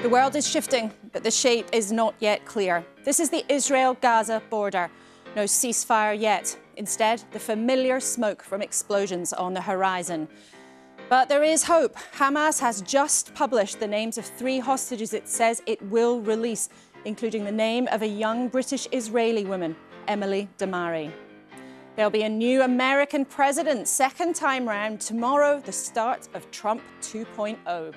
The world is shifting, but the shape is not yet clear. This is the Israel-Gaza border. No ceasefire yet. Instead, the familiar smoke from explosions on the horizon. But there is hope. Hamas has just published the names of 3 hostages it says it will release, including the name of a young British-Israeli woman, Emily Damari. There'll be a new American president, second time round, tomorrow, the start of Trump 2.0.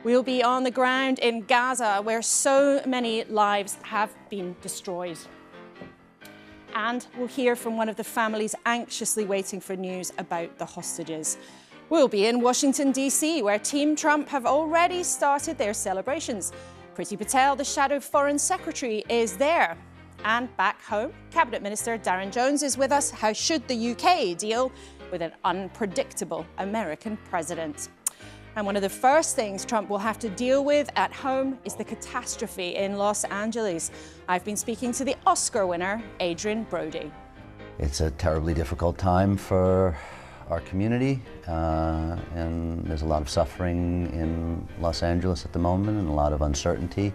We'll be on the ground in Gaza, where so many lives have been destroyed. And we'll hear from one of the families anxiously waiting for news about the hostages. We'll be in Washington, D.C., where Team Trump have already started their celebrations. Priti Patel, the shadow foreign secretary, is there. And back home, Cabinet Minister Darren Jones is with us. How should the UK deal with an unpredictable American president? And one of the first things Trump will have to deal with at home is the catastrophe in Los Angeles. I've been speaking to the Oscar winner, Adrien Brody. It's a terribly difficult time for our community, and there's a lot of suffering in Los Angeles at the moment and a lot of uncertainty.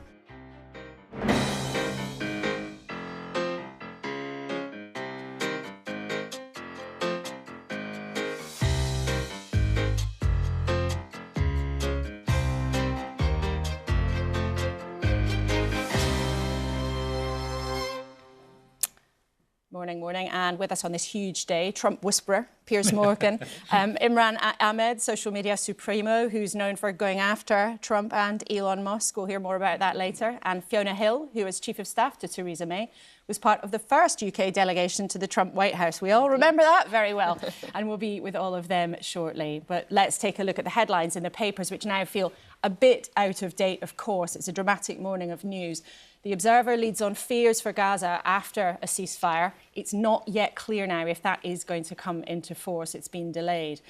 Morning, and with us on this huge day, Trump whisperer, Piers Morgan, Imran Ahmed, social media supremo, who's known for going after Trump and Elon Musk. We'll hear more about that later. And Fiona Hill, who was Chief of Staff to Theresa May, was part of the first UK delegation to the Trump White House. We all remember that very well. And we'll be with all of them shortly. But let's take a look at the headlines in the papers, which now feel a bit out of date, of course. It's a dramatic morning of news. The Observer leads on fears for Gaza after a ceasefire. It's not yet clear now if that is going to come into force. It's been delayed.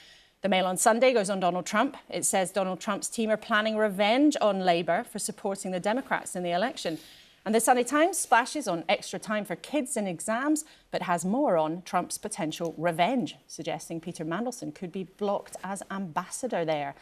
The Mail on Sunday goes on Donald Trump. It says Donald Trump's team are planning revenge on Labour for supporting the Democrats in the election. And the Sunday Times splashes on extra time for kids in exams, but has more on Trump's potential revenge, suggesting Peter Mandelson could be blocked as ambassador there.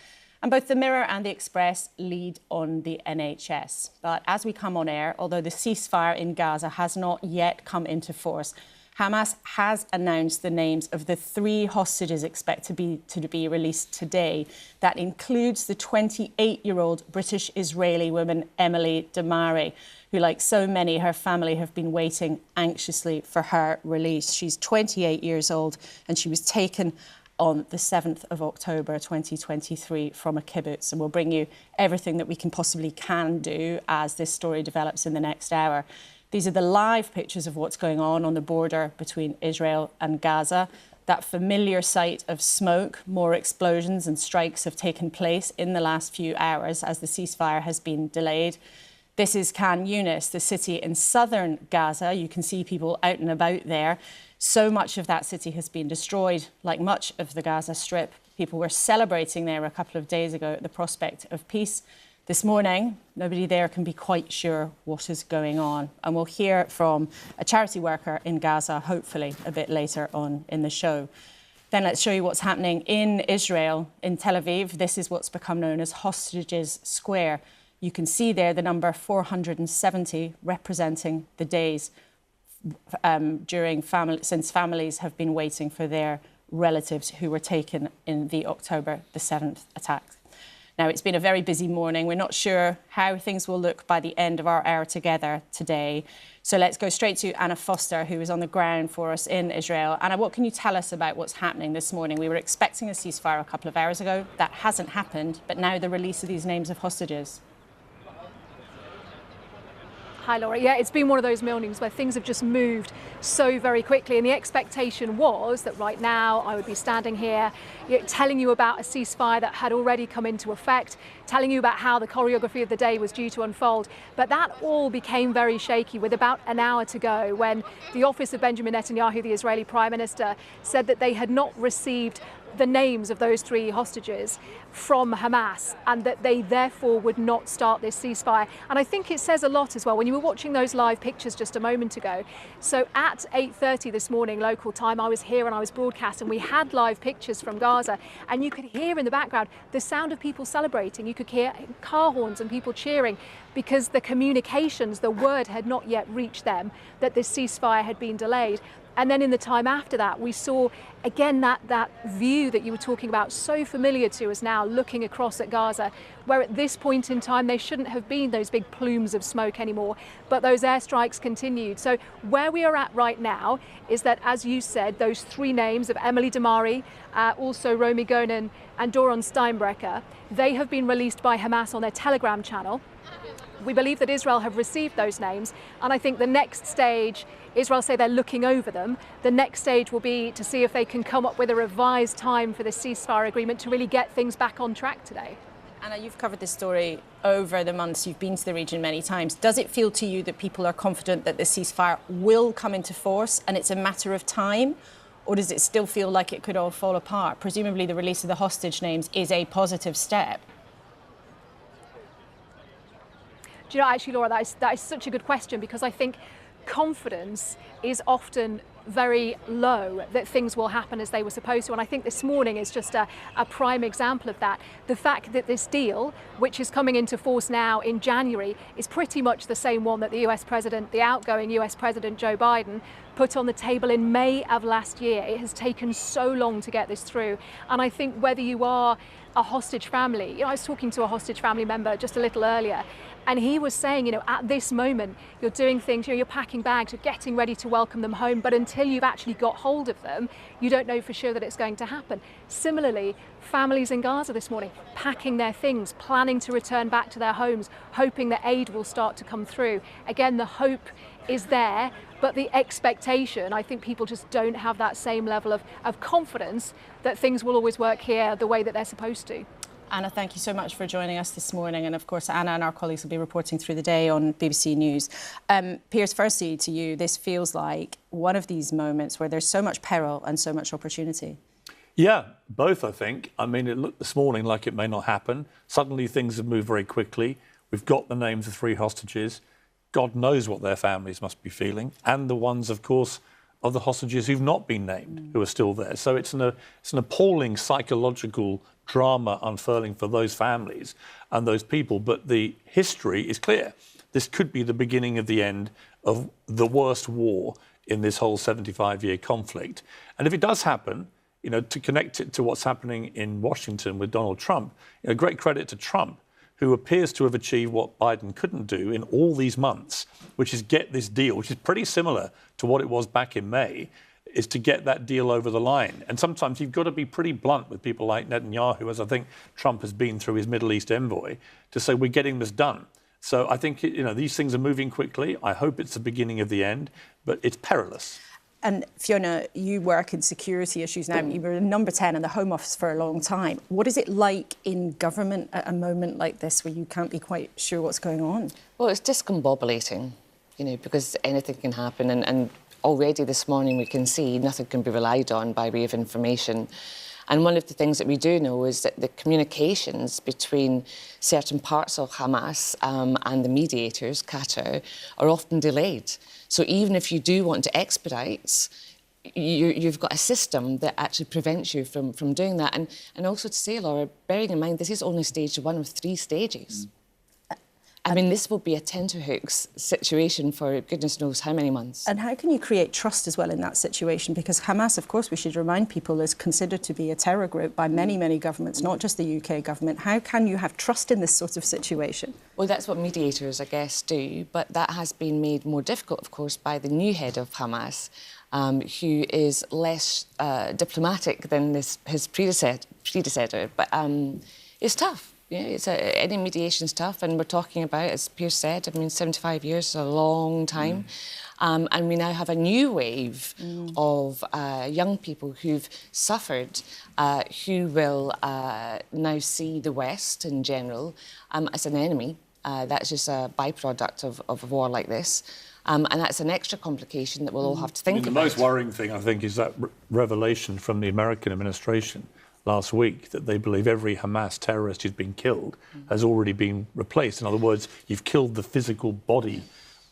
And both the Mirror and the Express lead on the NHS. But as we come on air, although the ceasefire in Gaza has not yet come into force, Hamas has announced the names of the 3 hostages expected to be released today. That includes the 28-year-old British-Israeli woman, Emily Damari, who, like so many, her family have been waiting anxiously for her release. She's 28 years old, and she was taken on the 7th of October 2023 from a kibbutz. And we'll bring you everything that we can do as this story develops in the next hour. These are the live pictures of what's going on the border between Israel and Gaza. That familiar sight of smoke, more explosions and strikes have taken place in the last few hours as the ceasefire has been delayed. This is Khan Yunis, the city in southern Gaza. You can see people out and about there. So much of that city has been destroyed, like much of the Gaza Strip. People were celebrating there a couple of days ago at the prospect of peace. This morning, nobody there can be quite sure what is going on. And we'll hear from a charity worker in Gaza, hopefully, a bit later on in the show. Then let's show you what's happening in Israel, in Tel Aviv. This is what's become known as Hostages Square. You can see there the number 470 representing the days since families have been waiting for their relatives who were taken in the October the 7th attack. Now, it's been a very busy morning. We're not sure how things will look by the end of our hour together today. So let's go straight to Anna Foster, who is on the ground for us in Israel. Anna, what can you tell us about what's happening this morning? We were expecting a ceasefire a couple of hours ago. That hasn't happened, but now the release of these names of hostages. Hi, Laura. Yeah, it's been one of those mornings where things have just moved so very quickly. And the expectation was that right now I would be standing here telling you about a ceasefire that had already come into effect, telling you about how the choreography of the day was due to unfold. But that all became very shaky with about an hour to go when the office of Benjamin Netanyahu, the Israeli Prime Minister, said that they had not received the names of those 3 hostages from Hamas, and that they therefore would not start this ceasefire. And I think it says a lot as well when you were watching those live pictures just a moment ago. So at 8:30 this morning local time, I was here and I was broadcasting. We had live pictures from Gaza, and you could hear in the background the sound of people celebrating. You could hear car horns and people cheering, because the communications, the word had not yet reached them that this ceasefire had been delayed. And then in the time after that, we saw again that view that you were talking about, so familiar to us now, looking across at Gaza, where at this point in time they shouldn't have been those big plumes of smoke anymore, but those airstrikes continued. So where we are at right now is that, as you said, those 3 names of Emily Damari, also Romy Gonen and Doron Steinbrecher, they have been released by Hamas on their Telegram channel. We believe that Israel have received those names, and I think the next stage, Israel say they're looking over them. The next stage will be to see if they can come up with a revised time for the ceasefire agreement to really get things back on track today. Anna, you've covered this story over the months. You've been to the region many times. Does it feel to you that people are confident that the ceasefire will come into force and it's a matter of time? Or does it still feel like it could all fall apart? Presumably the release of the hostage names is a positive step. Do you know, actually, Laura, that is such a good question, because I think confidence is often very low that things will happen as they were supposed to. And I think this morning is just a prime example of that. The fact that this deal, which is coming into force now in January, is pretty much the same one that the outgoing US President Joe Biden put on the table in May of last year. It has taken so long to get this through. And I think whether you are a hostage family, I was talking to a hostage family member just a little earlier, and he was saying, at this moment, you're doing things, you're packing bags, you're getting ready to welcome them home, but until you've actually got hold of them, you don't know for sure that it's going to happen. Similarly, families in Gaza this morning, packing their things, planning to return back to their homes, hoping that aid will start to come through. Again, the hope is there, but the expectation, I think people just don't have that same level of confidence that things will always work here the way that they're supposed to. Anna, thank you so much for joining us this morning. And of course, Anna and our colleagues will be reporting through the day on BBC News. Piers, firstly to you, this feels like one of these moments where there's so much peril and so much opportunity. Yeah, both, I think. I mean, it looked this morning like it may not happen. Suddenly things have moved very quickly. We've got the names of 3 hostages. God knows what their families must be feeling. And the ones, of course, of the hostages who've not been named, who are still there. So it's an appalling psychological drama unfurling for those families and those people. But the history is clear. This could be the beginning of the end of the worst war in this whole 75-year conflict. And if it does happen, to connect it to what's happening in Washington with Donald Trump, great credit to Trump, who appears to have achieved what Biden couldn't do in all these months, which is get this deal, which is pretty similar to what it was back in May, is to get that deal over the line. And sometimes you've got to be pretty blunt with people like Netanyahu, as I think Trump has been through his Middle East envoy, to say we're getting this done. So I think, these things are moving quickly. I hope it's the beginning of the end, but it's perilous. And Fiona, you work in security issues now. You were number 10 in the Home Office for a long time. What is it like in government at a moment like this where you can't be quite sure what's going on? Well, it's discombobulating, because anything can happen. And already this morning we can see nothing can be relied on by way of information. And one of the things that we do know is that the communications between certain parts of Hamas and the mediators, Qatar, are often delayed. So even if you do want to expedite, you've got a system that actually prevents you from doing that. And also to say, Laura, bearing in mind this is only stage 1 of 3 stages. I mean, this will be a tenterhooks situation for goodness knows how many months. And how can you create trust as well in that situation? Because Hamas, of course, we should remind people, is considered to be a terror group by many, many governments, not just the UK government. How can you have trust in this sort of situation? Well, that's what mediators, I guess, do. But that has been made more difficult, of course, by the new head of Hamas, who is less diplomatic than his predecessor. But it's tough. Any mediation is tough, and we're talking about, as Piers said, 75 years is a long time. And we now have a new wave of young people who've suffered, who will now see the West in general as an enemy. That's just a byproduct of a war like this. And that's an extra complication that we'll all have to think about. The most worrying thing, I think, is that revelation from the American administration last week that they believe every Hamas terrorist who's been killed has already been replaced. In other words, you've killed the physical body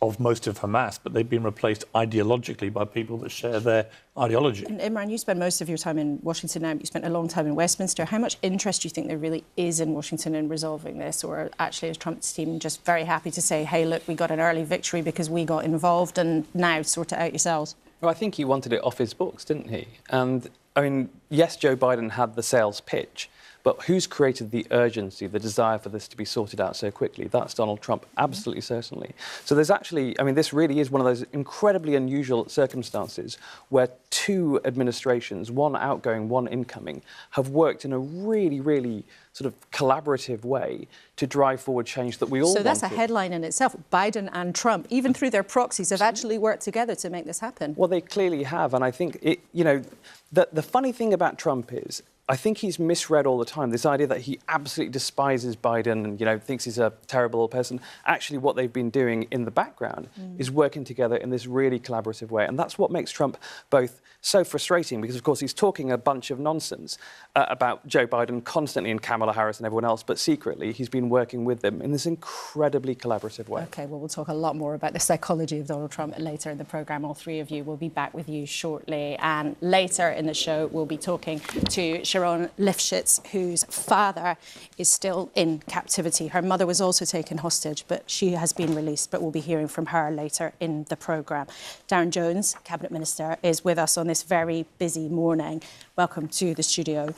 of most of Hamas, but they've been replaced ideologically by people that share their ideology. And Imran, you spend most of your time in Washington now, but you spent a long time in Westminster. How much interest do you think there really is in Washington in resolving this? Or actually is Trump's team just very happy to say, hey, look, we got an early victory because we got involved and now sort it out yourselves? Well, I think he wanted it off his books, didn't he? And, I mean, yes, Joe Biden had the sales pitch, but who's created the urgency, the desire for this to be sorted out so quickly? That's Donald Trump, absolutely certainly. So there's actually, I mean, this really is one of those incredibly unusual circumstances where two administrations, one outgoing, one incoming, have worked in a really, really sort of collaborative way to drive forward change that we all wanted. So that's a headline in itself. Biden and Trump, even through their proxies, have actually worked together to make this happen. Well, they clearly have. And I think, the funny thing about Trump is, I think he's misread all the time, this idea that he absolutely despises Biden and, thinks he's a terrible person. Actually, what they've been doing in the background is working together in this really collaborative way. And that's what makes Trump both so frustrating, because, of course, he's talking a bunch of nonsense about Joe Biden constantly and Kamala Harris and everyone else, but secretly he's been working with them in this incredibly collaborative way. OK, well, we'll talk a lot more about the psychology of Donald Trump later in the programme. All three of you will be back with you shortly. And later in the show, we'll be talking to Sharon Lifshitz, whose father is still in captivity. Her mother was also taken hostage, but she has been released. But we'll be hearing from her later in the programme. Darren Jones, Cabinet Minister, is with us on this very busy morning. Welcome to the studio.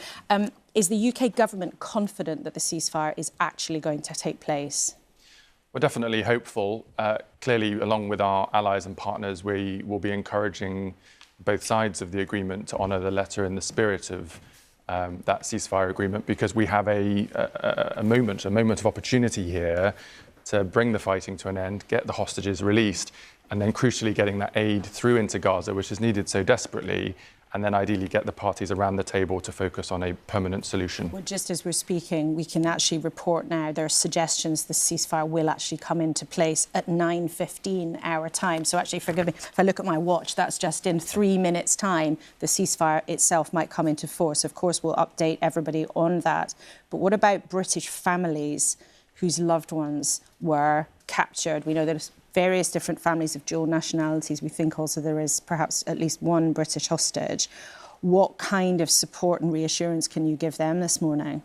Is the UK government confident that the ceasefire is actually going to take place? We're definitely hopeful. Clearly, along with our allies and partners, we will be encouraging both sides of the agreement to honour the letter in the spirit of that ceasefire agreement, because we have a moment of opportunity here to bring the fighting to an end, get the hostages released, and then crucially getting that aid through into Gaza, which is needed so desperately, and then ideally get the parties around the table to focus on a permanent solution. Well, just as we're speaking, we can actually report now there are suggestions the ceasefire will actually come into place at 9:15 our time. So actually, forgive me, if I look at my watch, that's just in 3 minutes' time. The ceasefire itself might come into force. Of course, we'll update everybody on that. But what about British families whose loved ones were captured? We know there's various different families of dual nationalities. We think also there is perhaps at least one British hostage. What kind of support and reassurance can you give them this morning?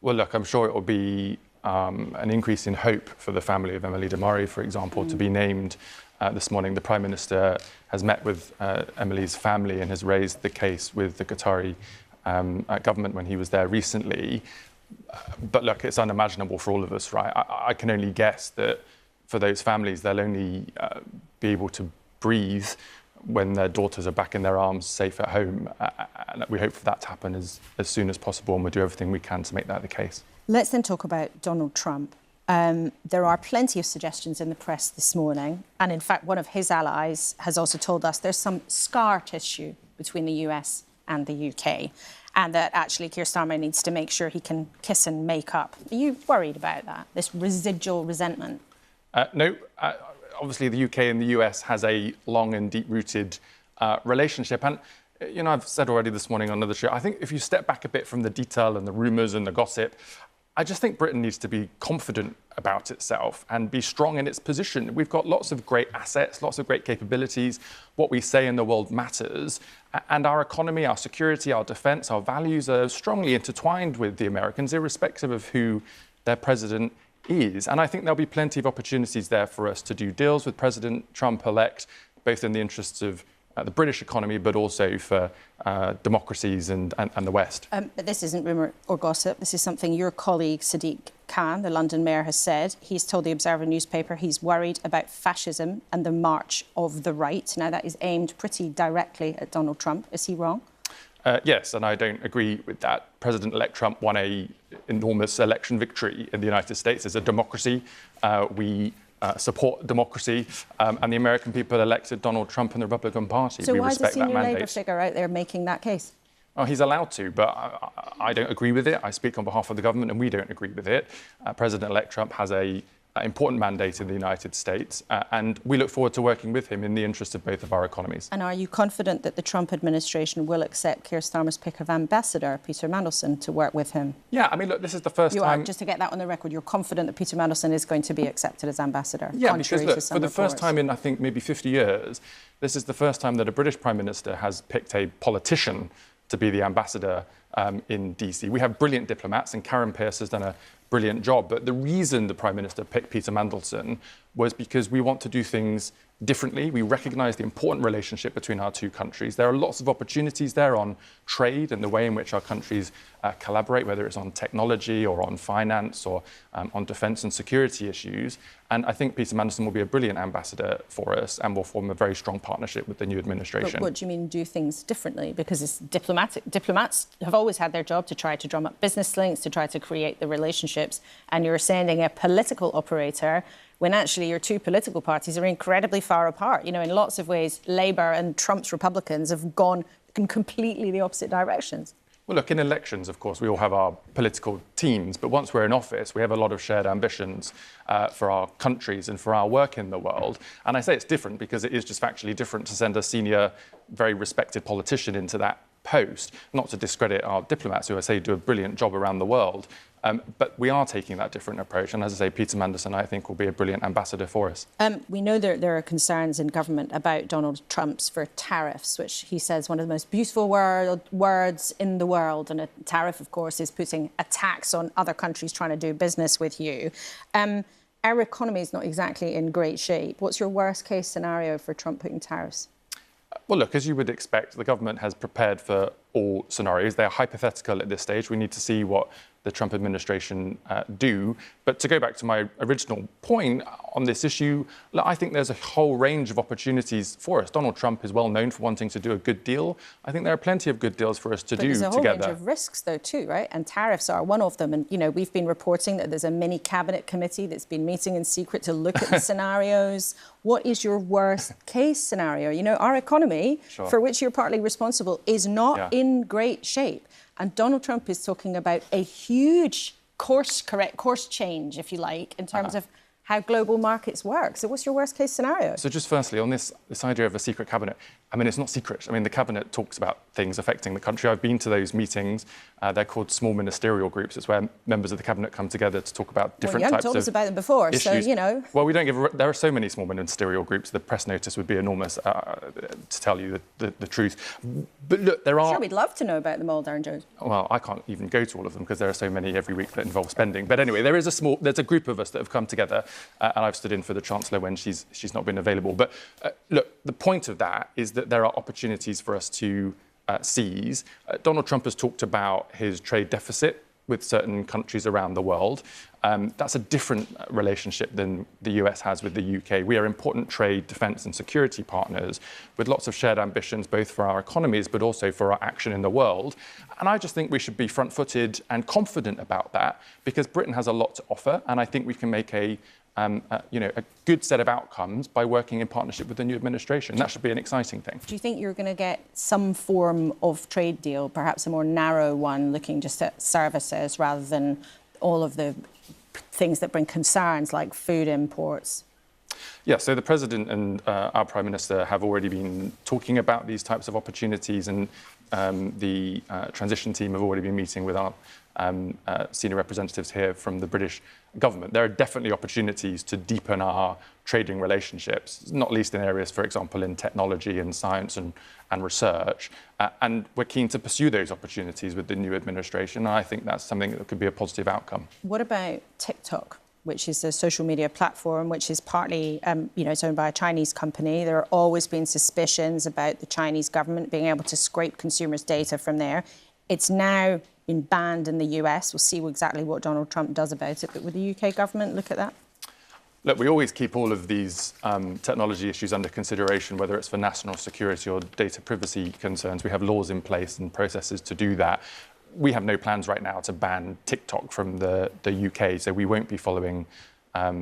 Well, look, I'm sure it will be an increase in hope for the family of Emily de Murray, for example, to be named this morning. The Prime Minister has met with Emily's family and has raised the case with the Qatari government when he was there recently. But look, it's unimaginable for all of us, right? I can only guess that for those families, they'll only be able to breathe when their daughters are back in their arms, safe at home. And we hope for that to happen as soon as possible, and we'll do everything we can to make that the case. Let's then talk about Donald Trump. There are plenty of suggestions in the press this morning. And in fact, one of his allies has also told us there's some scar tissue between the US and the UK. And that actually Keir Starmer needs to make sure he can kiss and make up. Are you worried about that, this residual resentment? No, obviously the UK and the US has a long and deep-rooted relationship. And, I've said already this morning on another show, I think if you step back a bit from the detail and the rumours and the gossip, I just think Britain needs to be confident about itself and be strong in its position. We've got lots of great assets, lots of great capabilities. What we say in the world matters. And our economy, our security, our defence, our values are strongly intertwined with the Americans, irrespective of who their president is. And I think there'll be plenty of opportunities there for us to do deals with President Trump-elect, both in the interests of the British economy, but also for democracies and the West. But this isn't rumour or gossip. This is something your colleague Sadiq Khan, the London mayor, has said. He's told the Observer newspaper he's worried about fascism and the march of the right. Now, that is aimed pretty directly at Donald Trump. Is he wrong? Yes, and I don't agree with that. President-elect Trump won an enormous election victory in the United States. As a democracy, we support democracy, and the American people elected Donald Trump and the Republican Party. So we why is the respect that senior mandate. Labour figure out there making that case? Oh, he's allowed to, but I don't agree with it. I speak on behalf of the government, and we don't agree with it. President-elect Trump has a important mandate in the United States, and we look forward to working with him in the interest of both of our economies. And are you confident that the Trump administration will accept Keir Starmer's pick of Ambassador Peter Mandelson to work with him? Yeah, I mean, look, this is the first time... Just to get that on the record, you're confident that Peter Mandelson is going to be accepted as Ambassador? Yeah, because look, for the first time in, I think, maybe 50 years, this is the first time that a British Prime Minister has picked a politician to be the ambassador in DC. We have brilliant diplomats, and Karen Pierce has done a brilliant job. But the reason the Prime Minister picked Peter Mandelson was because we want to do things differently. We recognise the important relationship between our two countries. There are lots of opportunities there on trade and the way in which our countries collaborate, whether it's on technology or on finance or on defence and security issues. And I think Peter Mandelson will be a brilliant ambassador for us and will form a very strong partnership with the new administration. But what do you mean do things differently? Because it's diplomatic. Diplomats have always had their job to try to drum up business links, to try to create the relationships. And you're sending a political operator when actually your two political parties are incredibly far apart. You know, in lots of ways, Labour and Trump's Republicans have gone in completely the opposite directions. Well, look, in elections, of course, we all have our political teams, but once we're in office, we have a lot of shared ambitions for our countries and for our work in the world. And I say it's different because it is just factually different to send a senior, very respected politician into that post, not to discredit our diplomats, who I say do a brilliant job around the world. But we are taking that different approach. And as I say, Peter Mandelson, I think, will be a brilliant ambassador for us. We know there are concerns in government about Donald Trump's for tariffs, which he says one of the most beautiful words in the world. And a tariff, of course, is putting a tax on other countries trying to do business with you. Our economy is not exactly in great shape. What's your worst case scenario for Trump putting tariffs? Well, look, as you would expect, the government has prepared for all scenarios. They are hypothetical at this stage. We need to see what the Trump administration do. But to go back to my original point on this issue, look, I think there's a whole range of opportunities for us. Donald Trump is well known for wanting to do a good deal. I think there are plenty of good deals for us to do together. There's a whole range of risks, though, too, right? And tariffs are one of them. And, you know, we've been reporting that there's a mini cabinet committee that's been meeting in secret to look at the scenarios. What is your worst case scenario? You know, our economy, for which you're partly responsible, is not in great shape. And Donald Trump is talking about a huge course change, if you like, in terms of how global markets work. So what's your worst case scenario? So just firstly, on this idea of a secret cabinet, I mean, it's not secret. I mean, the cabinet talks about things affecting the country. I've been to those meetings. They're called small ministerial groups. It's where members of the cabinet come together to talk about different types of issues. You haven't told us about them before, so, you know. Well, we don't give... There are so many small ministerial groups. The press notice would be enormous, to tell you the truth. But look, there are... Sure, we'd love to know about them all, Darren Jones. Well, I can't even go to all of them because there are so many every week that involve spending. But anyway, there's a group of us that have come together, and I've stood in for the Chancellor when she's not been available. But look, the point of that is that there are opportunities for us to seize. Donald Trump has talked about his trade deficit with certain countries around the world. That's a different relationship than the US has with the UK. We are important trade, defence and security partners with lots of shared ambitions, both for our economies, but also for our action in the world. And I just think we should be front-footed and confident about that because Britain has a lot to offer. And I think we can make a good set of outcomes by working in partnership with the new administration. That should be an exciting thing. Do you think you're going to get some form of trade deal, perhaps a more narrow one, looking just at services rather than all of the things that bring concerns like food imports? Yeah, so the President and our Prime Minister have already been talking about these types of opportunities, and the transition team have already been meeting with our senior representatives here from the British government. There are definitely opportunities to deepen our trading relationships, not least in areas, for example, in technology and science and research. And we're keen to pursue those opportunities with the new administration. And I think that's something that could be a positive outcome. What about TikTok, which is a social media platform which is partly, it's owned by a Chinese company? There have always been suspicions about the Chinese government being able to scrape consumers' data from there. It's now been banned in the US. We'll see exactly what Donald Trump does about it. But would the UK government look at that? Look, we always keep all of these technology issues under consideration, whether it's for national security or data privacy concerns. We have laws in place and processes to do that. We have no plans right now to ban TikTok from the UK, so we won't be following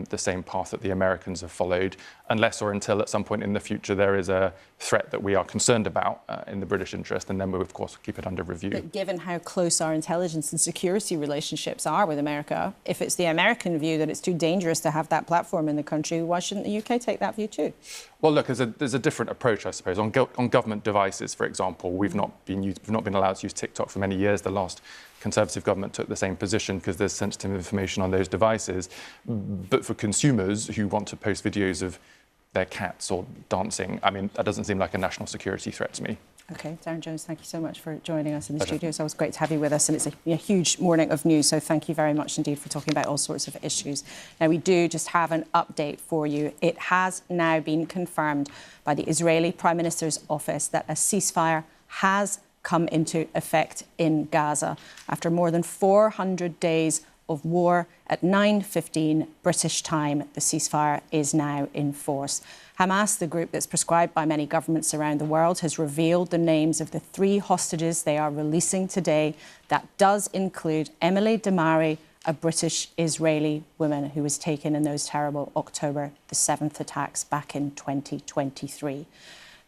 the same path that the Americans have followed, unless or until at some point in the future there is a threat that we are concerned about in the British interest, and then we'll, of course, keep it under review. But given how close our intelligence and security relationships are with America, if it's the American view that it's too dangerous to have that platform in the country, why shouldn't the UK take that view too? Well, look, there's a different approach, I suppose. On government devices, for example, we've not been allowed to use TikTok for many years. The last Conservative government took the same position because there's sensitive information on those devices. But for consumers who want to post videos of their cats or dancing, I mean, that doesn't seem like a national security threat to me. OK, Darren Jones, thank you so much for joining us in the studio. It's always great to have you with us, and it's a huge morning of news, so thank you very much indeed for talking about all sorts of issues. Now, we do just have an update for you. It has now been confirmed by the Israeli Prime Minister's office that a ceasefire has come into effect in Gaza after more than 400 days of war. At 9:15 British time, the ceasefire is now in force. Hamas, the group that's prescribed by many governments around the world, has revealed the names of the 3 hostages they are releasing today. That does include Emily Damari, a British-Israeli woman who was taken in those terrible October the 7th attacks back in 2023.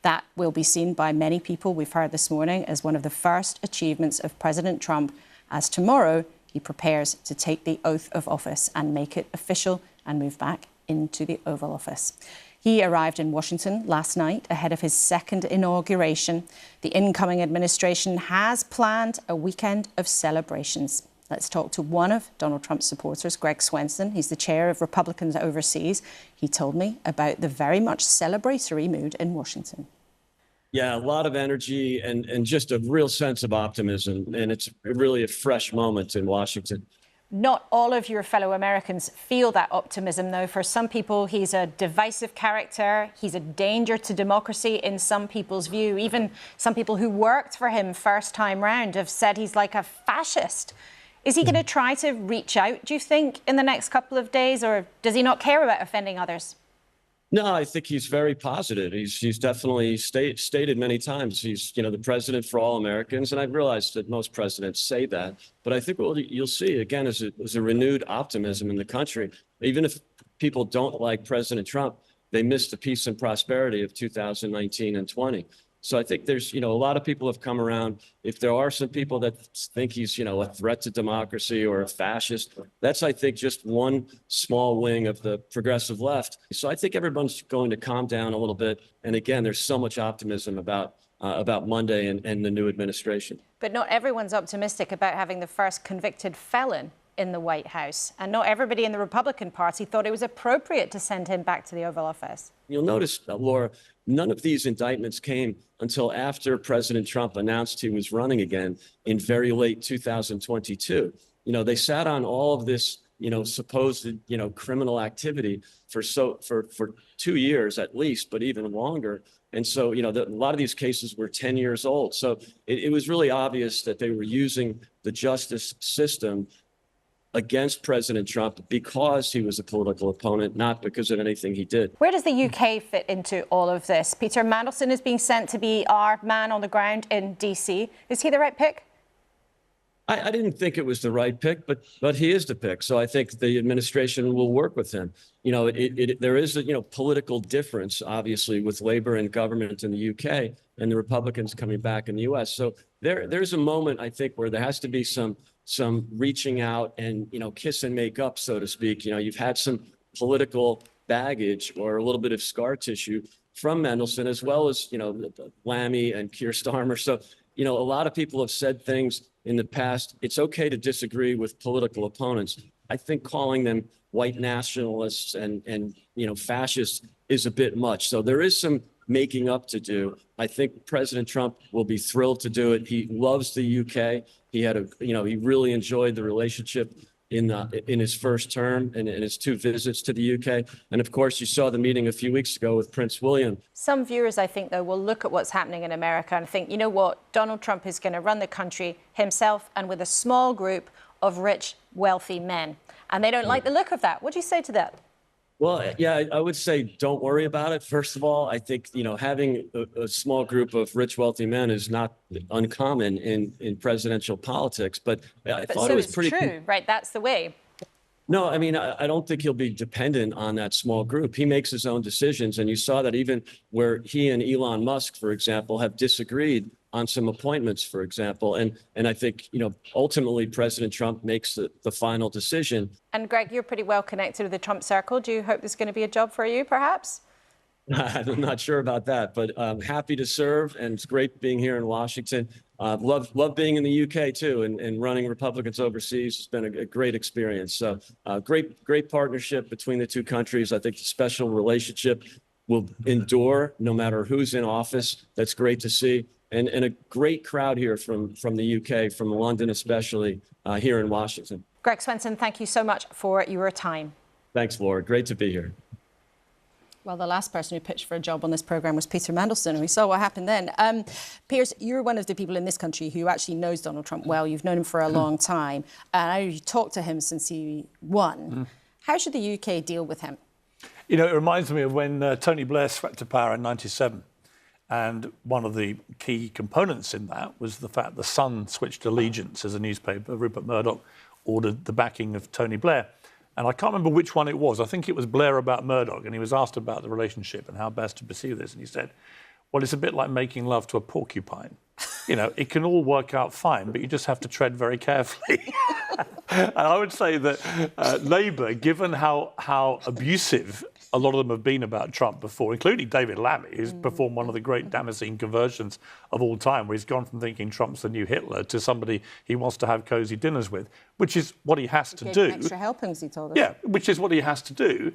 That will be seen by many people, we've heard this morning, as one of the first achievements of President Trump, as tomorrow he prepares to take the oath of office and make it official and move back into the Oval Office. He arrived in Washington last night ahead of his second inauguration. The incoming administration has planned a weekend of celebrations. Let's talk to one of Donald Trump's supporters, Greg Swenson. He's the chair of Republicans Overseas. He told me about the very much celebratory mood in Washington. Yeah, a lot of energy and just a real sense of optimism. And it's really a fresh moment in Washington. Not all of your fellow Americans feel that optimism, though. For some people, he's a divisive character. He's a danger to democracy in some people's view. Even some people who worked for him first time round have said he's like a fascist. Is he going to try to reach out, do you think, in the next couple of days, or does he not care about offending others? No, I think he's very positive. He's definitely stated many times he's, the president for all Americans. And I realize that most presidents say that. But I think what you'll see, again, is a renewed optimism in the country. Even if people don't like President Trump, they miss the peace and prosperity of 2019 and 20. So I think there's, a lot of people have come around. If there are some people that think he's, a threat to democracy or a fascist, that's, I think, just one small wing of the progressive left. So I think everyone's going to calm down a little bit. And again, there's so much optimism about Monday and the new administration. But not everyone's optimistic about having the first convicted felon in the White House. And not everybody in the Republican Party thought it was appropriate to send him back to the Oval Office. You'll notice, Laura, none of these indictments came until after President Trump announced he was running again in very late 2022. They sat on all of this, supposed, criminal activity for 2 years at least, but even longer. And so, a lot of these cases were 10 years old. So it was really obvious that they were using the justice system against President Trump because he was a political opponent, not because of anything he did. Where does the UK fit into all of this? Peter Mandelson is being sent to be our man on the ground in DC. Is he the right pick? I didn't think it was the right pick, but he is the pick. So I think the administration will work with him. There is a political difference, obviously, with Labour and government in the UK and the Republicans coming back in the US. So there's a moment, I think, where there has to be some reaching out and, kiss and make up, so to speak. You've had some political baggage or a little bit of scar tissue from Mendelsohn, as well as, Lammy and Keir Starmer. So, a lot of people have said things in the past. It's okay to disagree with political opponents. I think calling them white nationalists and fascists is a bit much. So there is some making up to do. I think President Trump will be thrilled to do it. He loves the UK. He had he really enjoyed the relationship in his first term and in his 2 visits to the UK. And of course, you saw the meeting a few weeks ago with Prince William. Some viewers, I think, though, will look at what's happening in America and think, you know what, Donald Trump is going to run the country himself and with a small group of rich, wealthy men. And they don't like the look of that. What do you say to that? Well, yeah, I would say don't worry about it. First of all, I think, having a small group of rich, wealthy men is not uncommon in presidential politics. But I thought so it was it's pretty true, right? That's the way. No, I mean, I don't think he'll be dependent on that small group. He makes his own decisions. And you saw that even where he and Elon Musk, for example, have disagreed on some appointments, for example. And I think, ultimately President Trump makes the final decision. And Greg, you're pretty well connected with the Trump circle. Do you hope there's going to be a job for you, perhaps? I'm not sure about that, but I'm happy to serve, and it's great being here in Washington. Love being in the UK too, and running Republicans Overseas has been a great experience. So great partnership between the two countries. I think the special relationship will endure no matter who's in office. That's great to see, and a great crowd here from the UK, from London especially, here in Washington. Greg Swenson, thank you so much for your time. Thanks, Laura. Great to be here. Well, the last person who pitched for a job on this programme was Peter Mandelson, and we saw what happened then. Piers, you're one of the people in this country who actually knows Donald Trump well. You've known him for a long time, and I know you talked to him since he won. How should the UK deal with him? It reminds me of when Tony Blair swept to power in '97. And one of the key components in that was the fact the Sun switched allegiance as a newspaper. Rupert Murdoch ordered the backing of Tony Blair. And I can't remember which one it was. I think it was Blair about Murdoch, and he was asked about the relationship and how best to pursue this. And he said, well, it's a bit like making love to a porcupine. It can all work out fine, but you just have to tread very carefully. And I would say that Labour, given how abusive a lot of them have been about Trump before, including David Lammy, who's performed one of the great Damascene conversions of all time, where he's gone from thinking Trump's the new Hitler to somebody he wants to have cosy dinners with, which is what he has to do. Extra helpings, he told us. Yeah, which is what he has to do.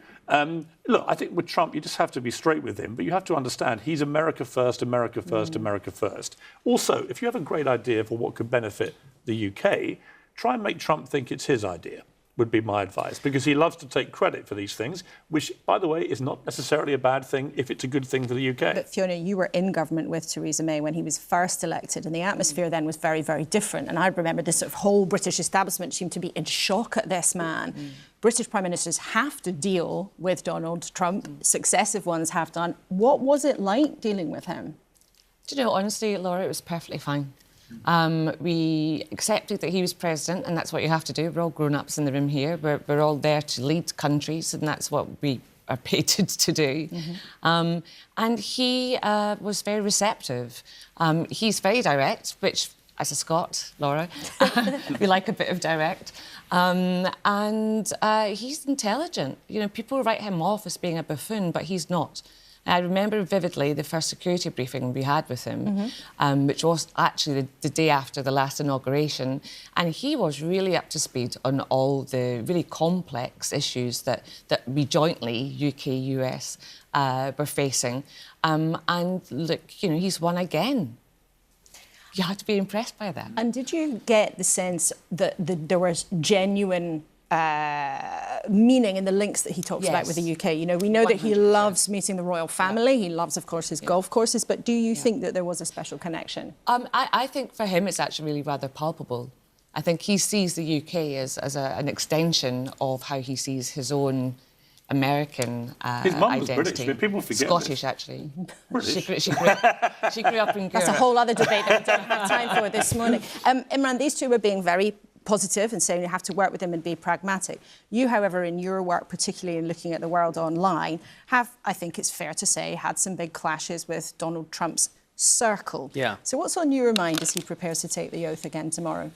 Look, I think with Trump, you just have to be straight with him, but you have to understand he's America first, America first, America first. Also, if you have a great idea for what could benefit the UK, try and make Trump think it's his idea, would be my advice, because he loves to take credit for these things, which, by the way, is not necessarily a bad thing if it's a good thing for the UK. But Fiona, you were in government with Theresa May when he was first elected, and the atmosphere then was very, very different. And I remember this sort of whole British establishment seemed to be in shock at this man. British prime ministers have to deal with Donald Trump. Successive ones have done. What was it like dealing with him? Do you know, honestly, Laura, it was perfectly fine. We accepted that he was president, and that's what you have to do. We're all grown-ups in the room here. We're all there to lead countries, and that's what we are paid to do. And he was very receptive. He's very direct, which, as a Scot, Laura, we like a bit of direct. And he's intelligent. People write him off as being a buffoon, but he's not. I remember vividly the first security briefing we had with him, which was actually the day after the last inauguration, and he was really up to speed on all the really complex issues that we jointly, UK, US, were facing. And look, he's won again. You had to be impressed by that. And did you get the sense that there was genuine meaning in the links that he talks about with the UK? We know 100%. That he loves meeting the royal family. He loves, of course, his golf courses. But do you think that there was a special connection? I think for him it's actually really rather palpable. I think he sees the UK as an extension of how he sees his own American his mum was identity. British, but people forget Scottish, this. actually. British. She grew up in Europe. That's a whole other debate that we don't have time for this morning. Imran, these two were being very positive and saying you have to work with them and be pragmatic. You, however, in your work, particularly in looking at the world online, have, I think it's fair to say, had some big clashes with Donald Trump's circle. Yeah. So what's on your mind as he prepares to take the oath again tomorrow?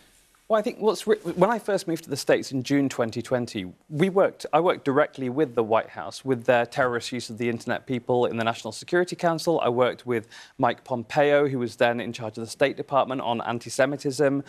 Well, I think when I first moved to the States in June 2020, I worked directly with the White House, with their terrorist use of the internet people in the National Security Council. I worked with Mike Pompeo, who was then in charge of the State Department, on anti-Semitism.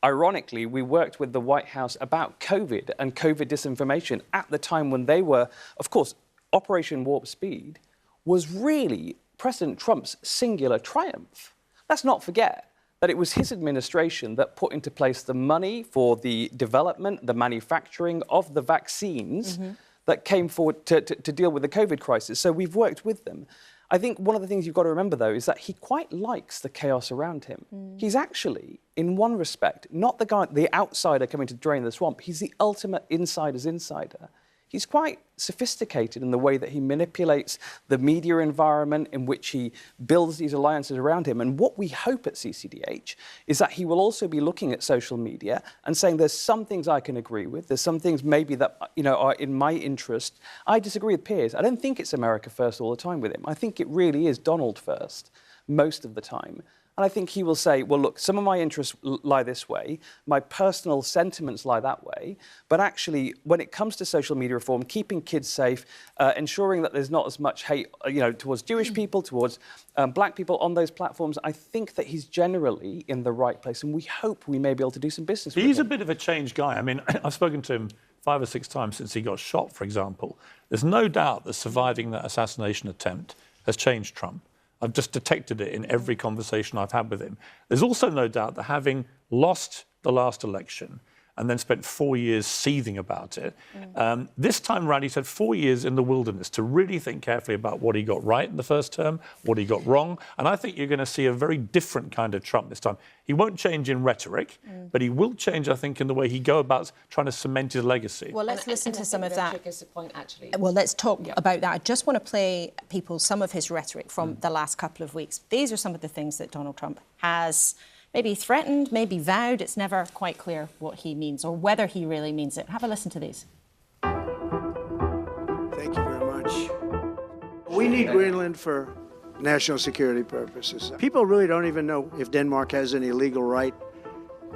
Ironically, we worked with the White House about COVID and COVID disinformation at the time when they were, of course, Operation Warp Speed was really President Trump's singular triumph. Let's not forget that it was his administration that put into place the money for the development, the manufacturing of the vaccines that came forward to deal with the COVID crisis. So we've worked with them. I think one of the things you've got to remember, though, is that he quite likes the chaos around him. He's actually, in one respect, not the outsider coming to drain the swamp. He's the ultimate insider's insider. he's quite sophisticated in the way that he manipulates the media environment in which he builds these alliances around him. And what we hope at CCDH is that he will also be looking at social media and saying there's some things I can agree with, there's some things maybe that are in my interest. I disagree with Piers. I don't think it's America first all the time with him. I think it really is Donald first most of the time. And I think he will say, well, look, some of my interests lie this way, my personal sentiments lie that way, but actually, when it comes to social media reform, keeping kids safe, ensuring that there's not as much hate, towards Jewish people, towards black people on those platforms, I think that he's generally in the right place, and we hope we may be able to do some business with him. He's a bit of a changed guy. I mean, I've spoken to him 5 or 6 times since he got shot, for example. There's no doubt that surviving that assassination attempt has changed Trump. I've just detected it in every conversation I've had with him. There's also no doubt that having lost the last election and then spent 4 years seething about it, this time around he's had 4 years in the wilderness to really think carefully about what he got right in the first term, what he got wrong. And I think you're going to see a very different kind of Trump this time. He won't change in rhetoric, but he will change, I think, in the way he go about trying to cement his legacy. Well, let's listen to some of that. Rhetoric is the point, actually. Well, let's talk about that. I just want to play people some of his rhetoric from the last couple of weeks. These are some of the things that Donald Trump has maybe threatened, maybe vowed. It's never quite clear what he means or whether he really means it. Have a listen to these. Thank you very much. We need Greenland for national security purposes. People really don't even know if Denmark has any legal right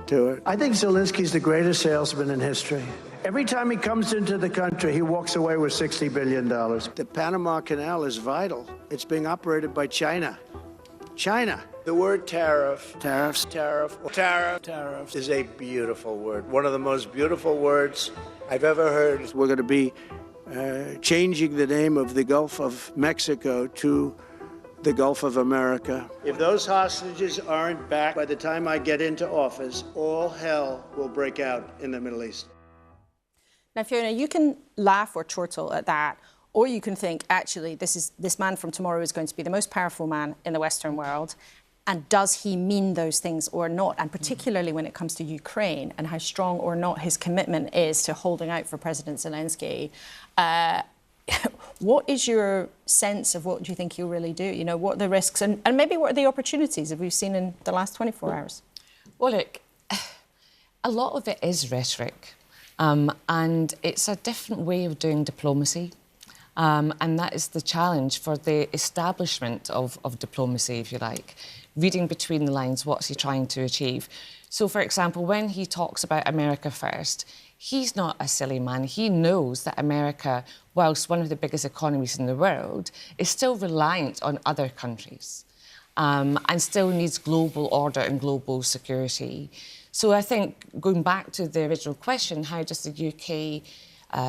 to it. I think Zelensky's the greatest salesman in history. Every time he comes into the country, he walks away with $60 billion. The Panama Canal is vital. It's being operated by China. China. The word tariff is a beautiful word. One of the most beautiful words I've ever heard. We're going to be changing the name of the Gulf of Mexico to the Gulf of America. If those hostages aren't back by the time I get into office, all hell will break out in the Middle East. Now, Fiona, you can laugh or chortle at that, or you can think, actually, this man from tomorrow is going to be the most powerful man in the Western world. And does he mean those things or not? And particularly when it comes to Ukraine and how strong or not his commitment is to holding out for President Zelensky. What is your sense of what do you think he'll really do? You know, what are the risks and maybe what are the opportunities that we've seen in the last 24 hours? Well, look, a lot of it is rhetoric. And it's a different way of doing diplomacy. And that is the challenge for the establishment of diplomacy, if you like. Reading between the lines, what's he trying to achieve? So, for example, when he talks about America first, he's not a silly man. He knows that America, whilst one of the biggest economies in the world, is still reliant on other countries and still needs global order and global security. So I think, going back to the original question, how does the UK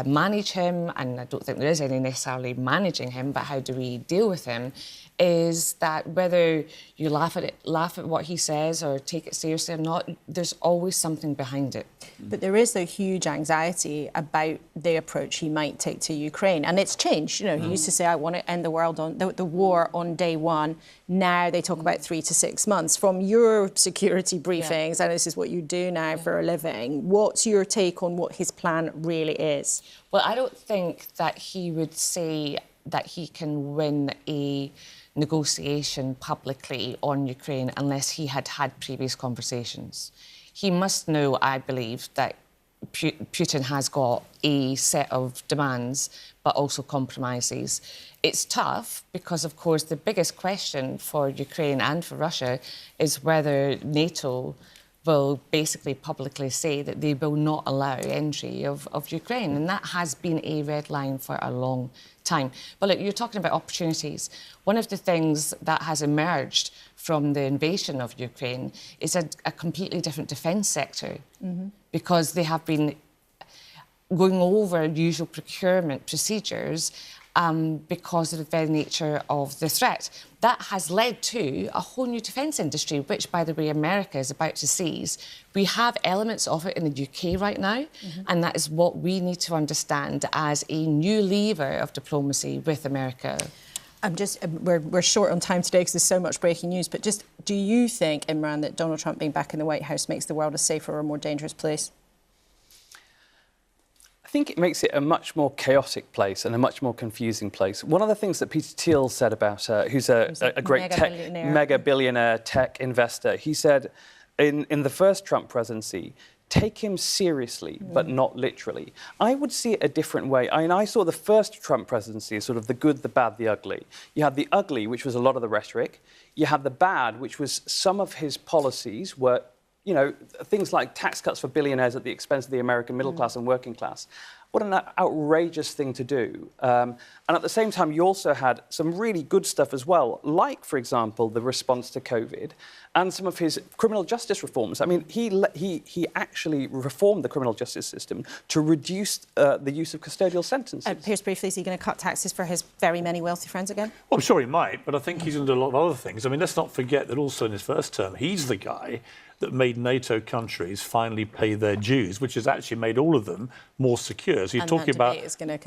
manage him, and I don't think there is any necessarily managing him, but how do we deal with him, is that whether you laugh at what he says or take it seriously or not, there's always something behind it. But there is a huge anxiety about the approach he might take to Ukraine, and it's changed. You know, he used to say, "I want to end the world on the war on day one." Now they talk about 3 to 6 months. From your security briefings, and this is what you do now for a living, what's your take on what his plan really is? Well, I don't think that he would say that he can win a negotiation publicly on Ukraine unless he had had previous conversations. He must know, I believe, that Putin has got a set of demands, but also compromises. It's tough because, of course, the biggest question for Ukraine and for Russia is whether NATO will basically publicly say that they will not allow entry of Ukraine. And that has been a red line for a long time. But look, you're talking about opportunities. One of the things that has emerged from the invasion of Ukraine is a completely different defence sector, because they have been going over usual procurement procedures because of the very nature of the threat. That has led to a whole new defence industry, which, by the way, America is about to seize. We have elements of it in the UK right now, and that is what we need to understand as a new lever of diplomacy with America. We're short on time today because there's so much breaking news, but just, do you think, Imran, that Donald Trump being back in the White House makes the world a safer or more dangerous place? I think it makes it a much more chaotic place and a much more confusing place. One of the things that Peter Thiel said about, who's a great mega billionaire tech investor, he said in the first Trump presidency, take him seriously, but not literally. I would see it a different way. I mean, I saw the first Trump presidency as sort of the good, the bad, the ugly. You had the ugly, which was a lot of the rhetoric. You had the bad, which was some of his policies were, you know, things like tax cuts for billionaires at the expense of the American middle class and working class. What an outrageous thing to do. And at the same time, you also had some really good stuff as well, like, for example, the response to COVID and some of his criminal justice reforms. I mean, he actually reformed the criminal justice system to reduce the use of custodial sentences. Piers, briefly, is he going to cut taxes for his very many wealthy friends again? Well, I'm sure he might, but I think he's going to do a lot of other things. I mean, let's not forget that also in his first term, he's the guy that made NATO countries finally pay their dues, which has actually made all of them more secure. So you're talking about,